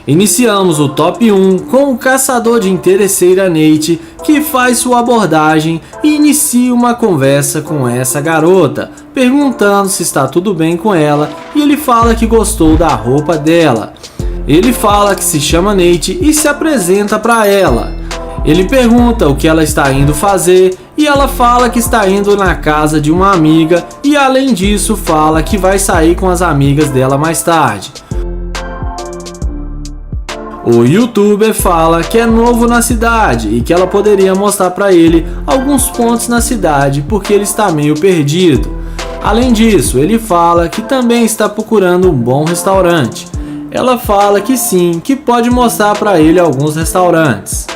Iniciamos o top 1 com o caçador de interesseira Nate, que faz sua abordagem e inicia uma conversa com essa garota, perguntando se está tudo bem com ela, e ele fala que gostou da roupa dela. Ele fala que se chama Nate e se apresenta para ela. Ele pergunta o que ela está indo fazer e ela fala que está indo na casa de uma amiga e além disso fala que vai sair com as amigas dela mais tarde. O youtuber fala que é novo na cidade e que ela poderia mostrar para ele alguns pontos na cidade porque ele está meio perdido. Além disso, ele fala que também está procurando um bom restaurante. Ela fala que sim, que pode mostrar para ele alguns restaurantes.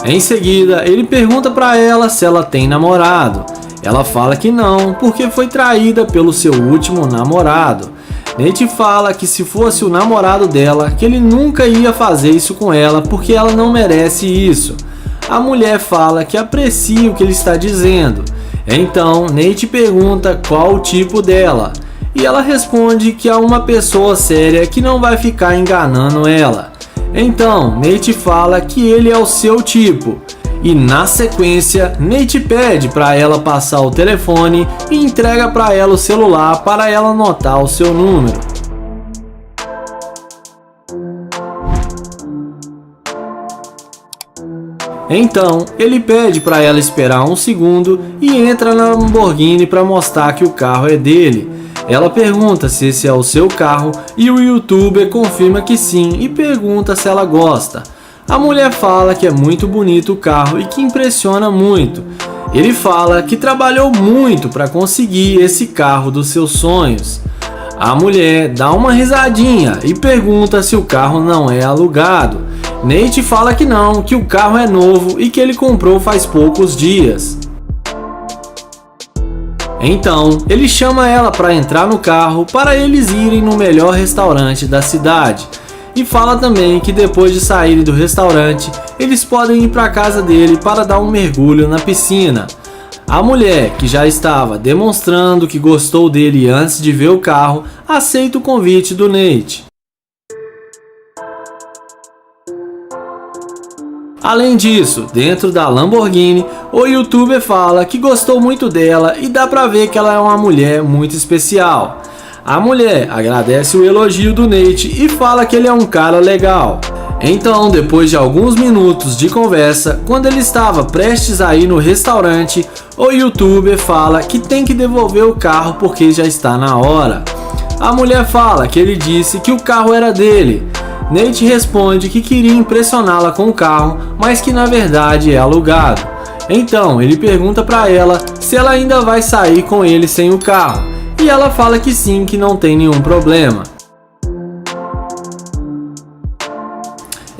Em seguida, ele pergunta para ela se ela tem namorado. Ela fala que não, porque foi traída pelo seu último namorado. Nate fala que se fosse o namorado dela, que ele nunca ia fazer isso com ela, porque ela não merece isso. A mulher fala que aprecia o que ele está dizendo. Então, Nate pergunta qual o tipo dela. E ela responde que é uma pessoa séria que não vai ficar enganando ela. Então, Nate fala que ele é o seu tipo. E na sequência, Nate pede para ela passar o telefone e entrega para ela o celular para ela anotar o seu número. Então, ele pede para ela esperar um segundo e entra na Lamborghini para mostrar que o carro é dele. Ela pergunta se esse é o seu carro e o youtuber confirma que sim e pergunta se ela gosta. A mulher fala que é muito bonito o carro e que impressiona muito. Ele fala que trabalhou muito para conseguir esse carro dos seus sonhos. A mulher dá uma risadinha e pergunta se o carro não é alugado. Nate fala que não, que o carro é novo e que ele comprou faz poucos dias. Então, ele chama ela para entrar no carro para eles irem no melhor restaurante da cidade. E fala também que depois de saírem do restaurante, eles podem ir para a casa dele para dar um mergulho na piscina. A mulher, que já estava demonstrando que gostou dele antes de ver o carro, aceita o convite do Nate. Além disso, dentro da Lamborghini, o youtuber fala que gostou muito dela e dá pra ver que ela é uma mulher muito especial. A mulher agradece o elogio do Nate e fala que ele é um cara legal. Então, depois de alguns minutos de conversa, quando ele estava prestes a ir no restaurante, o youtuber fala que tem que devolver o carro porque já está na hora. A mulher fala que ele disse que o carro era dele. Nate responde que queria impressioná-la com o carro, mas que na verdade é alugado. Então ele pergunta para ela se ela ainda vai sair com ele sem o carro, e ela fala que sim, que não tem nenhum problema.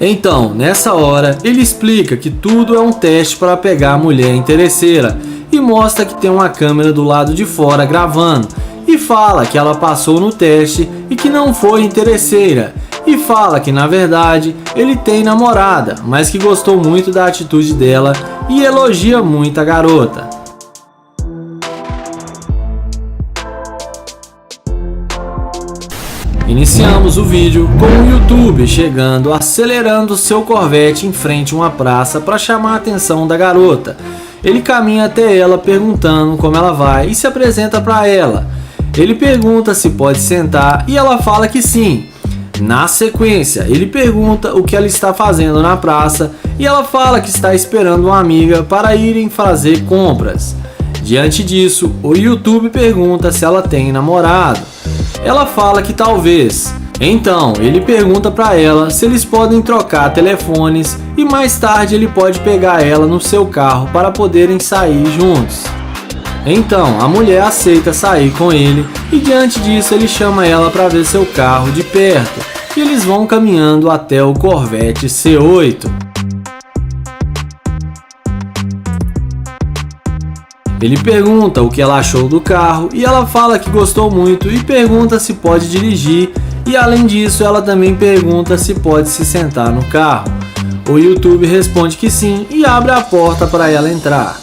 Então, nessa hora, ele explica que tudo é um teste para pegar a mulher interesseira e mostra que tem uma câmera do lado de fora gravando, e fala que ela passou no teste e que não foi interesseira. E fala que na verdade ele tem namorada, mas que gostou muito da atitude dela e elogia muito a garota. Iniciamos o vídeo com o YouTube chegando acelerando seu Corvette em frente a uma praça para chamar a atenção da garota. Ele caminha até ela perguntando como ela vai e se apresenta para ela. Ele pergunta se pode sentar e ela fala que sim. Na sequência, ele pergunta o que ela está fazendo na praça e ela fala que está esperando uma amiga para irem fazer compras. Diante disso, o YouTube pergunta se ela tem namorado. Ela fala que talvez. Então, ele pergunta para ela se eles podem trocar telefones e mais tarde ele pode pegar ela no seu carro para poderem sair juntos. Então, a mulher aceita sair com ele e diante disso ele chama ela para ver seu carro de perto e eles vão caminhando até o Corvette C8. Ele pergunta o que ela achou do carro e ela fala que gostou muito e pergunta se pode dirigir e além disso ela também pergunta se pode se sentar no carro. O YouTube responde que sim e abre a porta para ela entrar.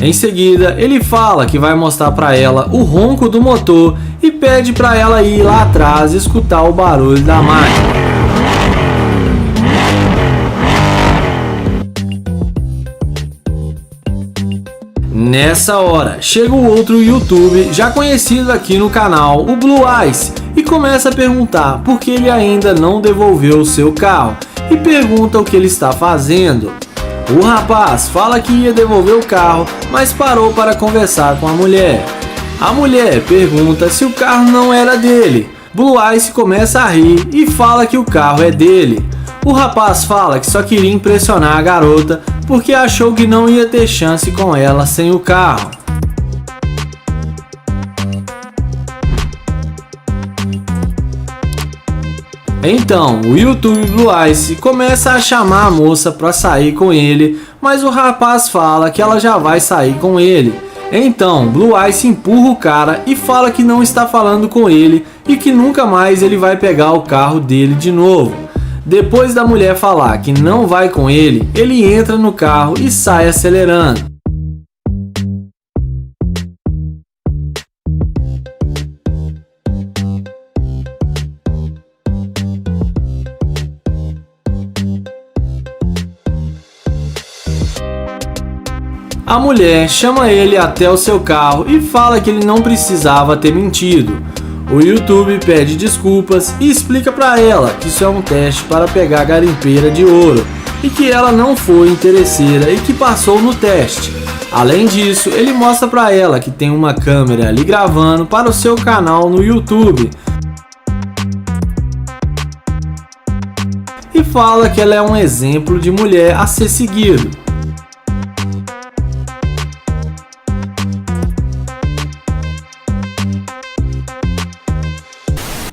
Em seguida, ele fala que vai mostrar para ela o ronco do motor e pede para ela ir lá atrás e escutar o barulho da máquina. Nessa hora, chega o outro YouTube já conhecido aqui no canal, o Blue Ice, e começa a perguntar por que ele ainda não devolveu o seu carro e pergunta o que ele está fazendo. O rapaz fala que ia devolver o carro, mas parou para conversar com a mulher. A mulher pergunta se o carro não era dele. Blue Ice começa a rir e fala que o carro é dele. O rapaz fala que só queria impressionar a garota porque achou que não ia ter chance com ela sem o carro. Então, o YouTube Blue Ice começa a chamar a moça para sair com ele, mas o rapaz fala que ela já vai sair com ele. Então, Blue Ice empurra o cara e fala que não está falando com ele e que nunca mais ele vai pegar o carro dele de novo. Depois da mulher falar que não vai com ele, ele entra no carro e sai acelerando. A mulher chama ele até o seu carro e fala que ele não precisava ter mentido. O YouTube pede desculpas e explica para ela que isso é um teste para pegar garimpeira de ouro e que ela não foi interesseira e que passou no teste. Além disso, ele mostra para ela que tem uma câmera ali gravando para o seu canal no YouTube e fala que ela é um exemplo de mulher a ser seguido.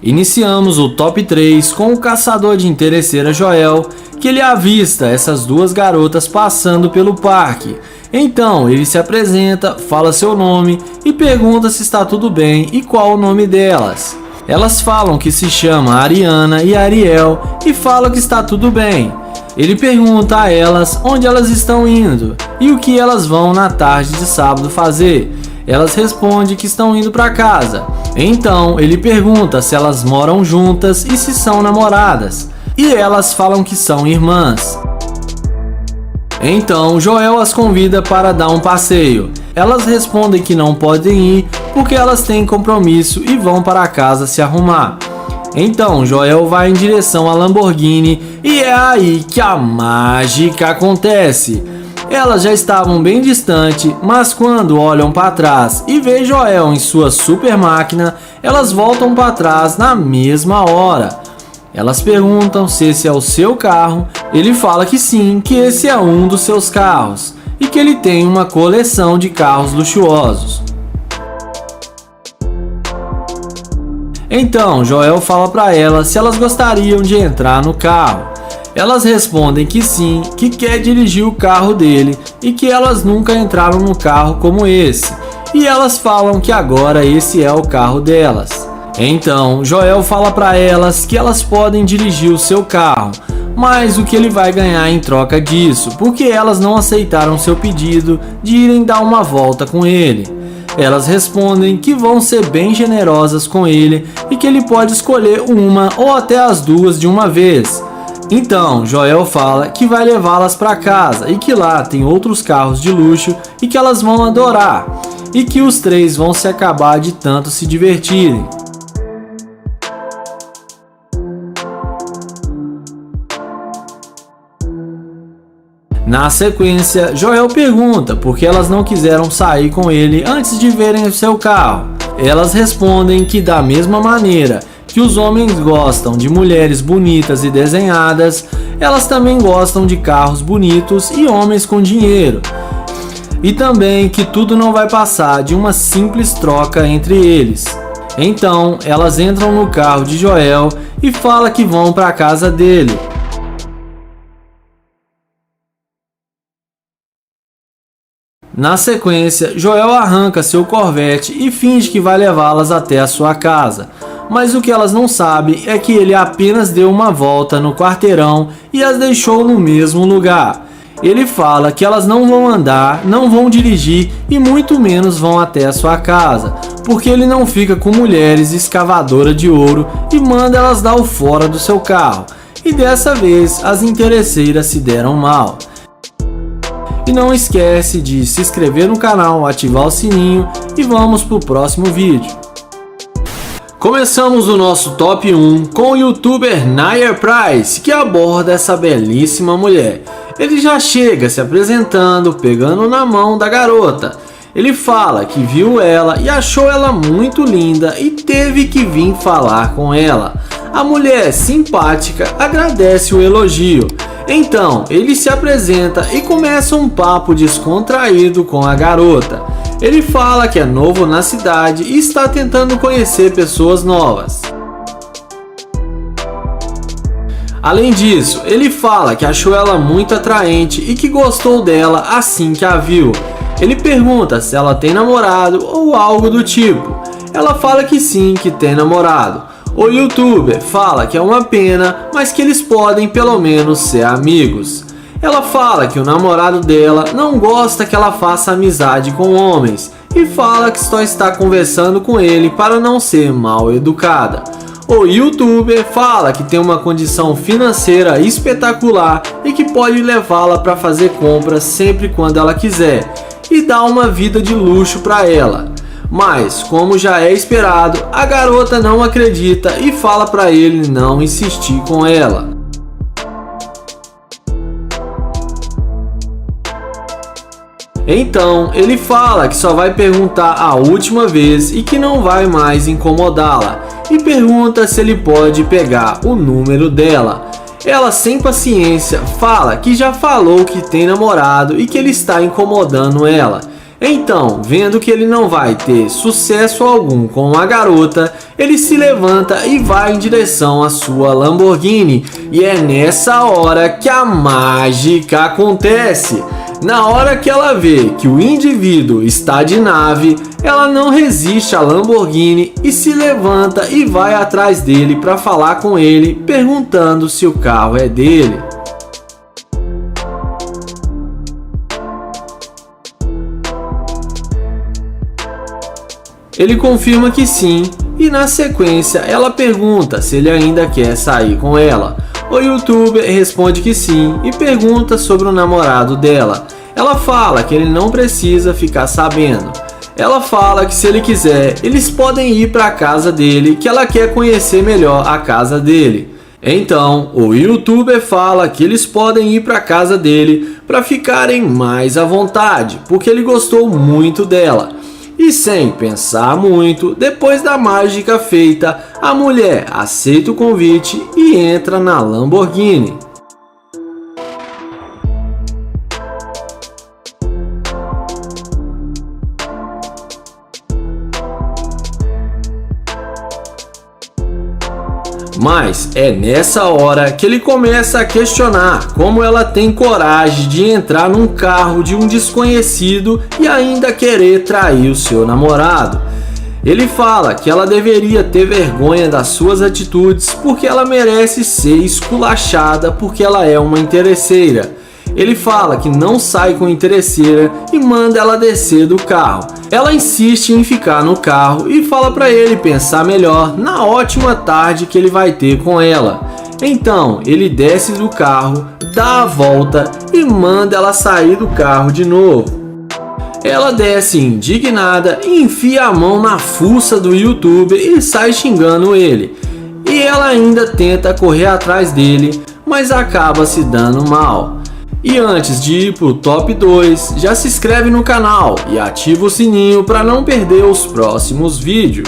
Iniciamos o top 3 com o caçador de interesseira Joel, que ele avista essas duas garotas passando pelo parque. Então ele se apresenta, fala seu nome e pergunta se está tudo bem e qual o nome delas. Elas falam que se chama Ariana e Ariel e falam que está tudo bem. Ele pergunta a elas onde elas estão indo e o que elas vão na tarde de sábado fazer. Elas respondem que estão indo para casa. Então ele pergunta se elas moram juntas e se são namoradas. E elas falam que são irmãs. Então Joel as convida para dar um passeio. Elas respondem que não podem ir porque elas têm compromisso e vão para casa se arrumar. Então Joel vai em direção à Lamborghini e é aí que a mágica acontece. Elas já estavam bem distante, mas quando olham para trás e veem Joel em sua super máquina, elas voltam para trás na mesma hora. Elas perguntam se esse é o seu carro, ele fala que sim, que esse é um dos seus carros e que ele tem uma coleção de carros luxuosos. Então Joel fala para elas se elas gostariam de entrar no carro. Elas respondem que sim, que quer dirigir o carro dele e que elas nunca entraram num carro como esse. E elas falam que agora esse é o carro delas. Então Joel fala para elas que elas podem dirigir o seu carro, mas o que ele vai ganhar em troca disso, porque elas não aceitaram seu pedido de irem dar uma volta com ele. Elas respondem que vão ser bem generosas com ele e que ele pode escolher uma ou até as duas de uma vez. Então Joel fala que vai levá-las para casa e que lá tem outros carros de luxo e que elas vão adorar e que os três vão se acabar de tanto se divertirem. Na sequência, Joel pergunta por que elas não quiseram sair com ele antes de verem o seu carro. Elas respondem que da mesma maneira que os homens gostam de mulheres bonitas e desenhadas, elas também gostam de carros bonitos e homens com dinheiro. E também que tudo não vai passar de uma simples troca entre eles. Então, elas entram no carro de Joel e falam que vão para a casa dele. Na sequência, Joel arranca seu Corvette e finge que vai levá-las até a sua casa. Mas o que elas não sabem é que ele apenas deu uma volta no quarteirão e as deixou no mesmo lugar. Ele fala que elas não vão andar, não vão dirigir e muito menos vão até a sua casa, porque ele não fica com mulheres escavadoras de ouro e manda elas dar o fora do seu carro. E dessa vez as interesseiras se deram mal. E não esquece de se inscrever no canal, ativar o sininho e vamos pro próximo vídeo. Começamos o nosso top 1 com o youtuber Nayer Price, que aborda essa belíssima mulher. Ele já chega se apresentando, pegando na mão da garota. Ele fala que viu ela e achou ela muito linda e teve que vir falar com ela. A mulher simpática agradece o elogio. Então ele se apresenta e começa um papo descontraído com a garota. Ele fala que é novo na cidade e está tentando conhecer pessoas novas. Além disso, ele fala que achou ela muito atraente e que gostou dela assim que a viu. Ele pergunta se ela tem namorado ou algo do tipo. Ela fala que sim, que tem namorado. O youtuber fala que é uma pena, mas que eles podem pelo menos ser amigos. Ela fala que o namorado dela não gosta que ela faça amizade com homens e fala que só está conversando com ele para não ser mal educada. O youtuber fala que tem uma condição financeira espetacular e que pode levá-la para fazer compras sempre quando ela quiser e dá uma vida de luxo para ela. Mas, como já é esperado, a garota não acredita e fala para ele não insistir com ela. Então, ele fala que só vai perguntar a última vez e que não vai mais incomodá-la. E pergunta se ele pode pegar o número dela. Ela, sem paciência, fala que já falou que tem namorado e que ele está incomodando ela. Então, vendo que ele não vai ter sucesso algum com a garota, ele se levanta e vai em direção à sua Lamborghini. E é nessa hora que a mágica acontece. Na hora que ela vê que o indivíduo está de nave, ela não resiste à Lamborghini e se levanta e vai atrás dele para falar com ele, perguntando se o carro é dele. Ele confirma que sim, e na sequência ela pergunta se ele ainda quer sair com ela. O youtuber responde que sim e pergunta sobre o namorado dela. Ela fala que ele não precisa ficar sabendo. Ela fala que se ele quiser, eles podem ir para a casa dele, que ela quer conhecer melhor a casa dele. Então, o youtuber fala que eles podem ir para a casa dele para ficarem mais à vontade, porque ele gostou muito dela. E sem pensar muito, depois da mágica feita, a mulher aceita o convite e entra na Lamborghini. Mas é nessa hora que ele começa a questionar como ela tem coragem de entrar num carro de um desconhecido e ainda querer trair o seu namorado. Ele fala que ela deveria ter vergonha das suas atitudes porque ela merece ser esculachada porque ela é uma interesseira. Ele fala que não sai com interesseira e manda ela descer do carro. Ela insiste em ficar no carro e fala para ele pensar melhor na ótima tarde que ele vai ter com ela. Então ele desce do carro, dá a volta e manda ela sair do carro de novo. Ela desce indignada e enfia a mão na fuça do youtuber e sai xingando ele. E ela ainda tenta correr atrás dele, mas acaba se dando mal. E antes de ir pro top 2, já se inscreve no canal e ativa o sininho para não perder os próximos vídeos.